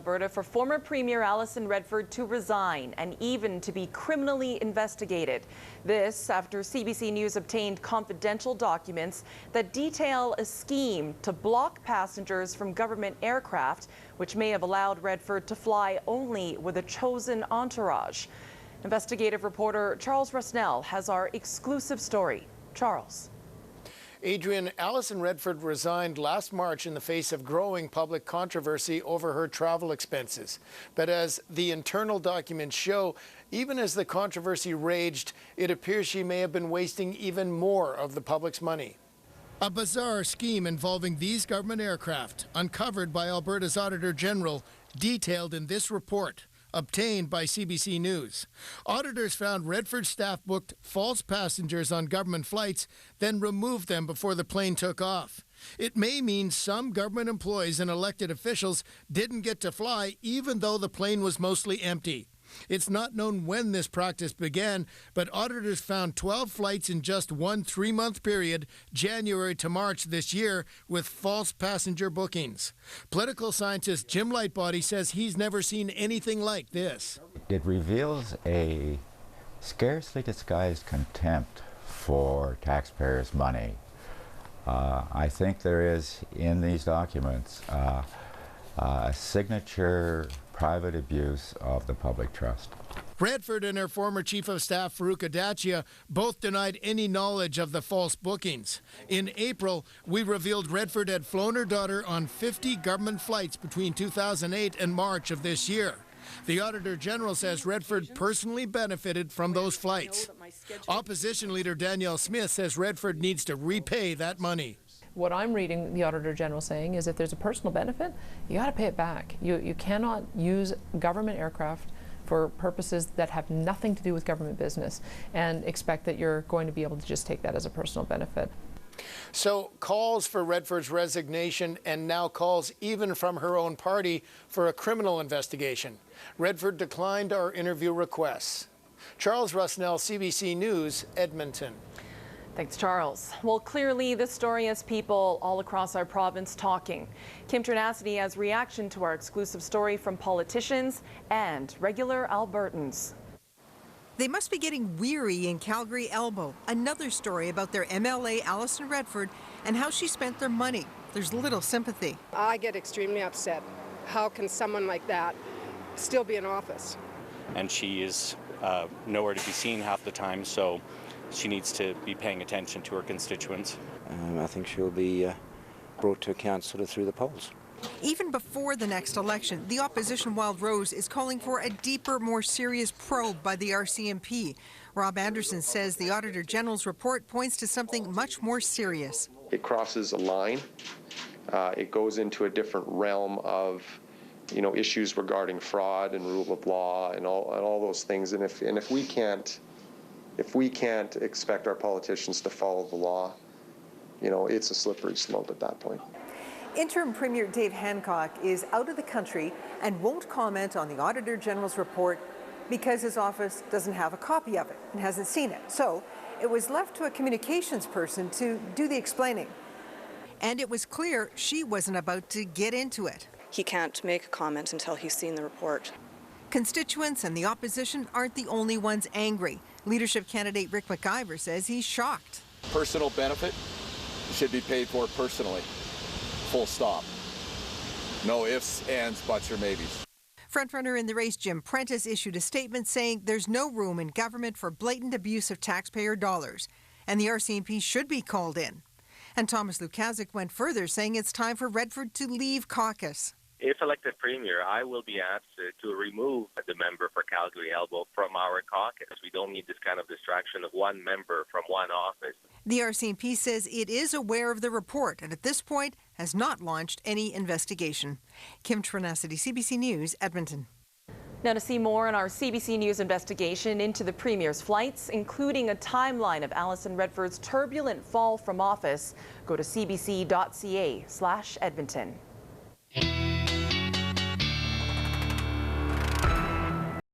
Alberta for former Premier Alison Redford to resign and even to be criminally investigated. This after CBC News obtained confidential documents that detail a scheme to block passengers from government aircraft, which may have allowed Redford to fly only with a chosen entourage. Investigative reporter Charles Rusnell has our exclusive story. Charles. Adrian, Alison Redford resigned last March in the face of growing public controversy over her travel expenses. But as the internal documents show, even as the controversy raged, it appears she may have been wasting even more of the public's money. A bizarre scheme involving these government aircraft, uncovered by Alberta's Auditor General, detailed in this report, obtained by CBC News. Auditors found Redford staff booked false passengers on government flights, then removed them before the plane took off. It may mean some government employees and elected officials didn't get to fly, even though the plane was mostly empty. It's not known when this practice began, but auditors found 12 flights in just one 3-month period, January to March this year, with false passenger bookings. Political scientist Jim Lightbody says he's never seen anything like this. It reveals a scarcely disguised contempt for taxpayers' money. I think there is, in these documents, a signature private abuse of the public trust. Redford and her former Chief of Staff, Farouk Adachia, both denied any knowledge of the false bookings. In April, we revealed Redford had flown her daughter on 50 government flights between 2008 and March of this year. The Auditor General says Redford personally benefited from those flights. Opposition leader Danielle Smith says Redford needs to repay that money. What I'm reading the Auditor General saying is if there's a personal benefit, you got to pay it back. You cannot use government aircraft for purposes that have nothing to do with government business and expect that you're going to be able to just take that as a personal benefit. So calls for Redford's resignation and now calls even from her own party for a criminal investigation. Redford declined our interview requests. Charles Rusnell, CBC News, Edmonton. Thanks, Charles. Well, clearly this story has people all across our province talking. Kim Trinacity has reaction to our exclusive story from politicians and regular Albertans. They must be getting weary in Calgary Elbow. Another story about their MLA Alison Redford and how she spent their money. There's little sympathy. I get extremely upset. How can someone like that still be in office? And she is nowhere to be seen half the time, so she needs to be paying attention to her constituents. I think she'll be brought to account sort of through the polls. Even before the next election, the opposition Wild Rose is calling for a deeper, more serious probe by the RCMP. Rob Anderson says the Auditor General's report points to something much more serious. It crosses a line. It goes into a different realm of, issues regarding fraud and rule of law and all those things. And if we can't expect our politicians to follow the law, it's a slippery slope at that point. Interim Premier Dave Hancock is out of the country and won't comment on the Auditor General's report because his office doesn't have a copy of it and hasn't seen it. So it was left to a communications person to do the explaining. And it was clear she wasn't about to get into it. He can't make a comment until he's seen the report. Constituents and the opposition aren't the only ones angry. Leadership candidate Rick McIver says he's shocked. Personal benefit should be paid for personally. Full stop. No ifs, ands, buts, or maybes. Frontrunner in the race Jim Prentice issued a statement saying there's no room in government for blatant abuse of taxpayer dollars, and the RCMP should be called in. And Thomas Lukaszuk went further, saying it's time for Redford to leave caucus. If elected Premier, I will be asked to remove the member for Calgary Elbow from our caucus. We don't need this kind of distraction of one member from one office. The RCMP says it is aware of the report and at this point has not launched any investigation. Kim Trinacity, CBC News, Edmonton. Now to see more on our CBC News investigation into the Premier's flights, including a timeline of Alison Redford's turbulent fall from office, go to cbc.ca/Edmonton.